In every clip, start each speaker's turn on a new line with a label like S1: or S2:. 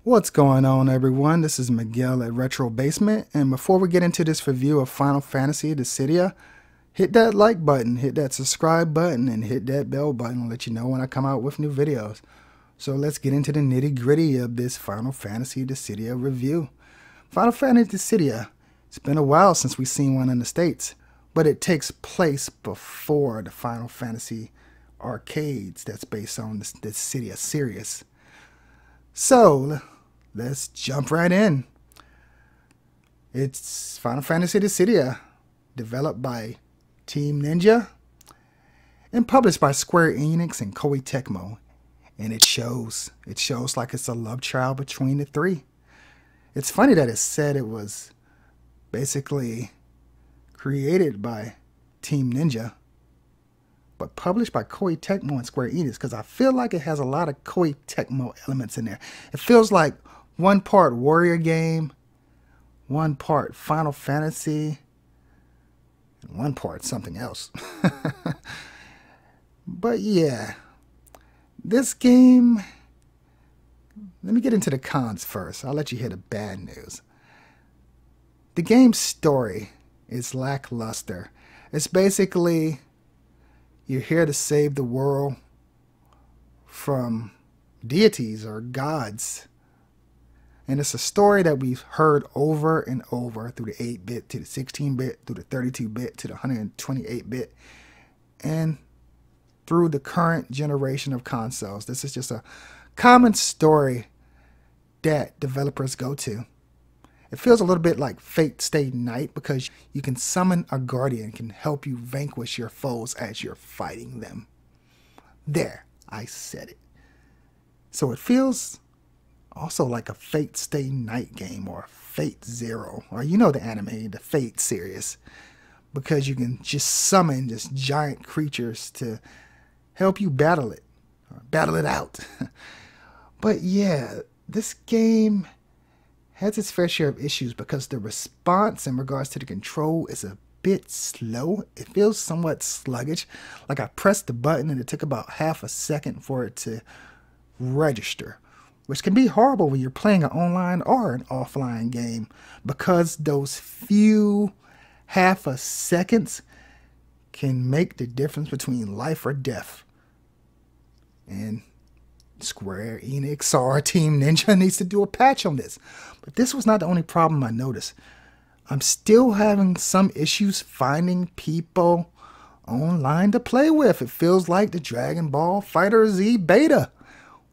S1: What's going on, everyone? This is Miguel at Retro Basement, and before we get into this review of Final Fantasy Dissidia, hit that like button, hit that subscribe button, and hit that bell button to let you know when I come out with new videos. So let's get into the nitty-gritty of this Final Fantasy Dissidia review. Final Fantasy Dissidia, it's been a while since we've seen one in the States, but it takes place before the Final Fantasy arcades that's based on the Dissidia series. So, let's jump right in. It's Final Fantasy Dissidia, developed by Team Ninja and published by Square Enix and Koei Tecmo. And it shows like it's a love child between the three. It's funny that it said it was basically created by Team Ninja, but published by Koei Tecmo and Square Enix, because I feel like it has a lot of Koei Tecmo elements in there. It feels like one part warrior game, one part Final Fantasy, and one part something else. But yeah, this game, let me get into the cons first. I'll let you hear the bad news. The game's story is lackluster. It's basically, you're here to save the world from deities or gods. And it's a story that we've heard over and over through the 8-bit to the 16-bit, through the 32-bit to the 128-bit, and through the current generation of consoles. This is just a common story that developers go to. It feels a little bit like Fate Stay Night, because you can summon a guardian, can help you vanquish your foes as you're fighting them. There, I said it. So it feels also like a Fate Stay Night game, or Fate Zero, or you know the anime, the Fate series, because you can just summon just giant creatures to help you battle it, or battle it out. But yeah, this game has its fair share of issues because the response in regards to the control is a bit slow. It feels somewhat sluggish. Like I pressed the button and it took about half a second for it to register, which can be horrible when you're playing an online or an offline game, because those few half a seconds can make the difference between life or death. And Square Enix or Team Ninja needs to do a patch on this. But this was not the only problem I noticed. I'm still having some issues finding people online to play with. It feels like the Dragon Ball FighterZ beta,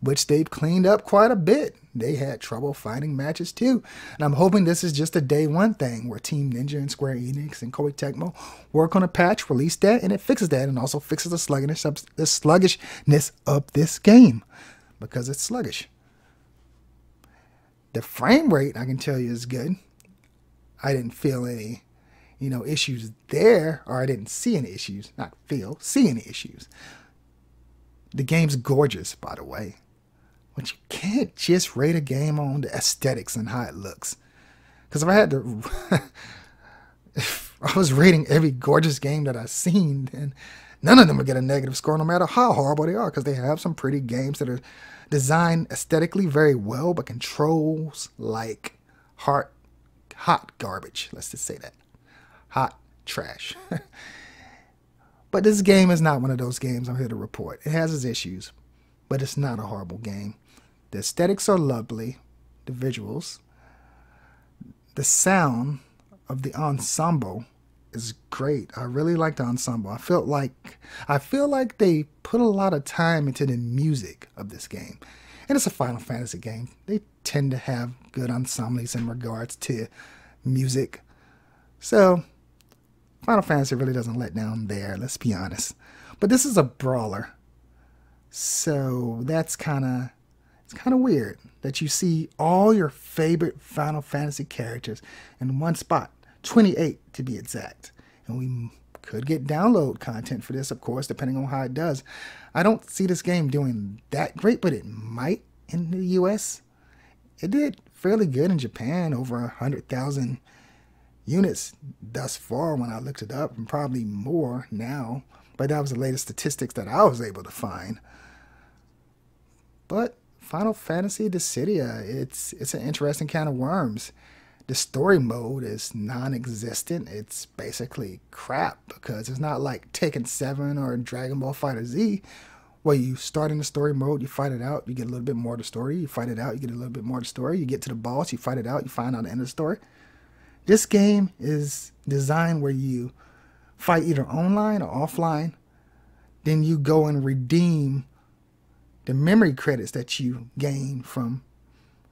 S1: which they've cleaned up quite a bit. They had trouble finding matches too. And I'm hoping this is just a day one thing where Team Ninja and Square Enix and Koei Tecmo work on a patch, release that, and it fixes that, and also fixes the sluggishness of this game, because it's sluggish. The frame rate, I can tell you, is good. I didn't feel any, issues there, or I didn't see any issues. Not feel, see any issues. The game's gorgeous, by the way. But you can't just rate a game on the aesthetics and how it looks. Because if I had to, if I was rating every gorgeous game that I've seen, then none of them would get a negative score, no matter how horrible they are. Because they have some pretty games that are designed aesthetically very well, but controls like hot garbage. Let's just say that. Hot trash. But this game is not one of those games I'm here to report. It has its issues, but it's not a horrible game. The aesthetics are lovely, the visuals. The sound of the ensemble is great. I really like the ensemble. I feel like they put a lot of time into the music of this game. And it's a Final Fantasy game. They tend to have good ensembles in regards to music. So Final Fantasy really doesn't let down there, let's be honest. But this is a brawler. So that's it's kind of weird that you see all your favorite Final Fantasy characters in one spot, 28 to be exact. And we could get download content for this, of course, depending on how it does. I don't see this game doing that great, but it might in the US. It did fairly good in Japan, over 100,000 units thus far when I looked it up, and probably more now But that was the latest statistics that I was able to find. But Final Fantasy Dissidia, it's an interesting kind of worms. The story mode is non-existent. It's basically crap because it's not like Tekken 7 or Dragon Ball Fighter Z, where you start in the story mode, you fight it out, you get a little bit more of the story, you fight it out, you get a little bit more of the story, you get to the boss, you fight it out, you find out the end of the story. This game is designed where you fight either online or offline, then you go and redeem the memory credits that you gain from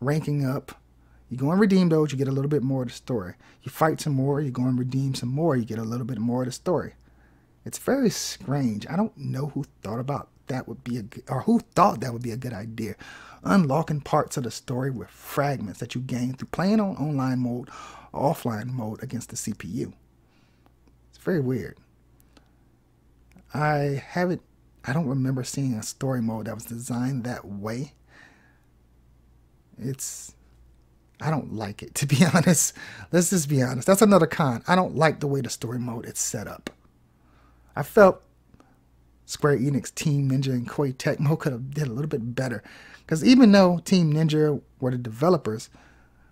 S1: ranking up. You go and redeem those, you get a little bit more of the story. You fight some more, you go and redeem some more, you get a little bit more of the story. It's very strange. I don't know who thought about that would be who thought that would be a good idea. Unlocking parts of the story with fragments that you gain through playing on online mode or offline mode against the CPU. It's very weird. I don't remember seeing a story mode that was designed that way. I don't like it, to be honest. Let's just be honest. That's another con. I don't like the way the story mode is set up. I felt Square Enix, Team Ninja, and Koei Tecmo could have did a little bit better. Because even though Team Ninja were the developers,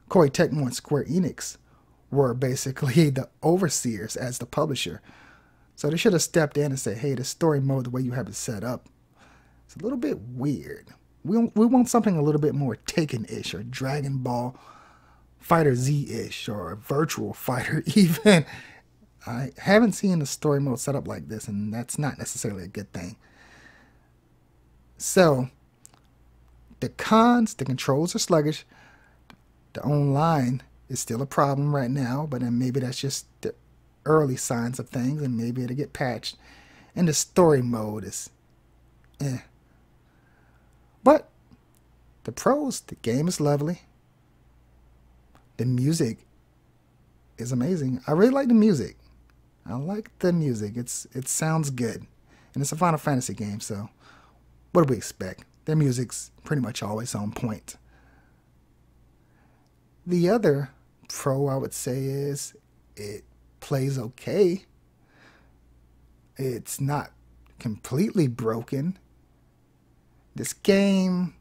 S1: Koei Tecmo and Square Enix were basically the overseers as the publisher. So they should have stepped in and said, hey, the story mode, the way you have it set up, it's a little bit weird. We want something a little bit more Tekken-ish or Dragon Ball Fighter Z-ish or Virtual Fighter even. I haven't seen the story mode set up like this, and that's not necessarily a good thing. So, the cons, the controls are sluggish. The online is still a problem right now, but then maybe that's just the early signs of things, and maybe it'll get patched. And the story mode is But the pros, the game is lovely. The music is amazing. I really like the music. I like the music. It sounds good. And it's a Final Fantasy game, so what do we expect? Their music's pretty much always on point. The other pro I would say is it plays okay. It's not completely broken. This game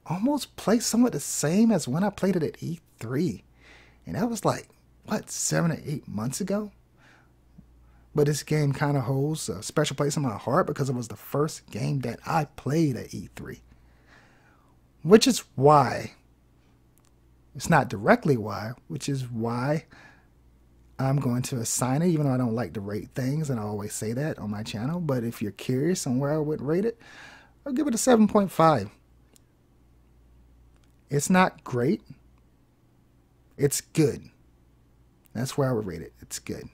S1: almost plays somewhat the same as when I played it at E3. And that was like, what, 7 or 8 months ago? But this game kind of holds a special place in my heart because it was the first game that I played at E3. Which is why, it's not directly why, which is why I'm going to assign it, even though I don't like to rate things, and I always say that on my channel. But if you're curious on where I would rate it, I'll give it a 7.5. It's not great. It's good. That's where I would rate it. It's good.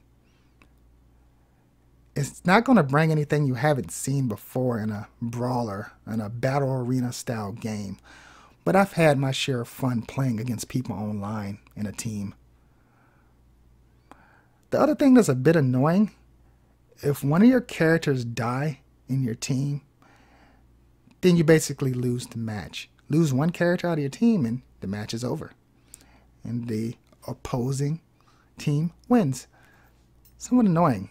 S1: It's not going to bring anything you haven't seen before in a brawler, in a battle arena style game. But I've had my share of fun playing against people online in a team. The other thing that's a bit annoying, if one of your characters die in your team, then you basically lose the match. Lose one character out of your team and the match is over. And the opposing team wins. Somewhat annoying.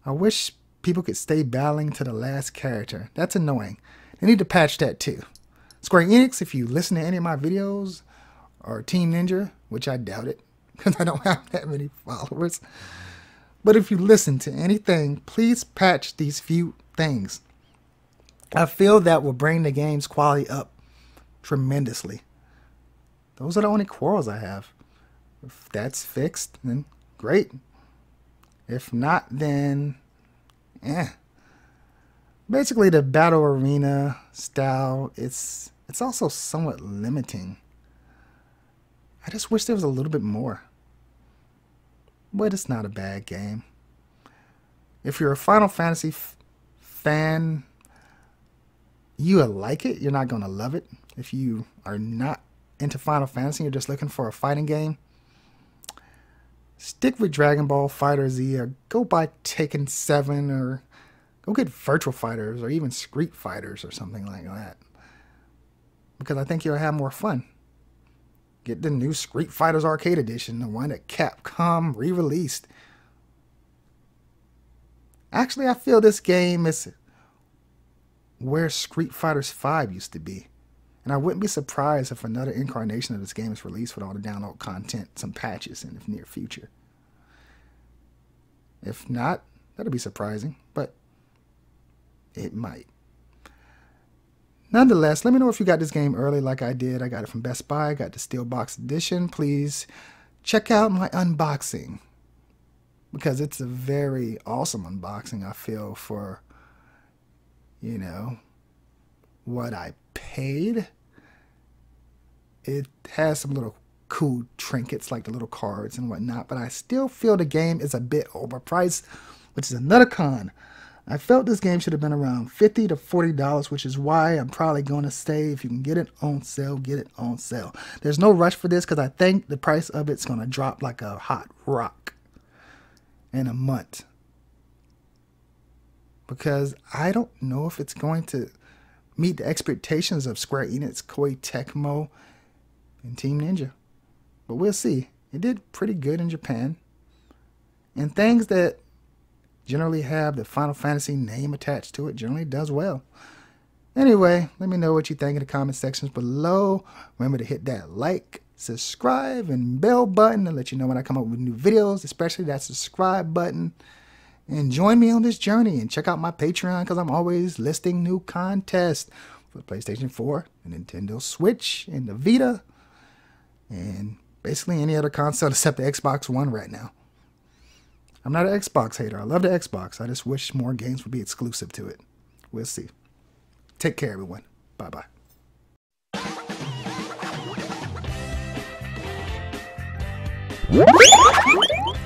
S1: I wish people could stay battling to the last character. That's annoying. They need to patch that too. Square Enix, if you listen to any of my videos, or Team Ninja, which I doubt it, because I don't have that many followers. But if you listen to anything, please patch these few things. I feel that will bring the game's quality up tremendously. Those are the only quarrels I have. If that's fixed, then great. If not, then Basically, the battle arena style, it's also somewhat limiting. I just wish there was a little bit more. But it's not a bad game. If you're a Final Fantasy fan, you will like it. You're not going to love it. If you are not into Final Fantasy, you're just looking for a fighting game, stick with Dragon Ball Fighter Z, or go buy Tekken 7, or go get Virtual Fighters, or even Street Fighters, or something like that. Because I think you'll have more fun. Get the new Street Fighters Arcade Edition, the one that Capcom re-released. Actually, I feel this game is where Street Fighter V used to be. And I wouldn't be surprised if another incarnation of this game is released with all the download content, some patches in the near future. If not, that'll be surprising, but it might. Nonetheless, let me know if you got this game early like I did. I got it from Best Buy. I got the Steelbox Edition. Please check out my unboxing, because it's a very awesome unboxing, I feel, for, you know, what I paid. It has some little cool trinkets like the little cards and whatnot, but I still feel the game is a bit overpriced, which is another con. I felt this game should have been around $50 to $40, which is why I'm probably going to say if you can get it on sale, get it on sale. There's no rush for this because I think the price of it's going to drop like a hot rock in a month. Because I don't know if it's going to meet the expectations of Square Enix, Koei Tecmo, and Team Ninja. But we'll see. It did pretty good in Japan. And things that generally have the Final Fantasy name attached to it generally does well. Anyway, let me know what you think in the comment sections below. Remember to hit that like, subscribe, and bell button to let you know when I come up with new videos, especially that subscribe button. And join me on this journey and check out my Patreon because I'm always listing new contests for the PlayStation 4, the Nintendo Switch, and the Vita, and basically any other console except the Xbox One right now. I'm not an Xbox hater. I love the Xbox. I just wish more games would be exclusive to it. We'll see. Take care, everyone. Bye-bye.
S2: What?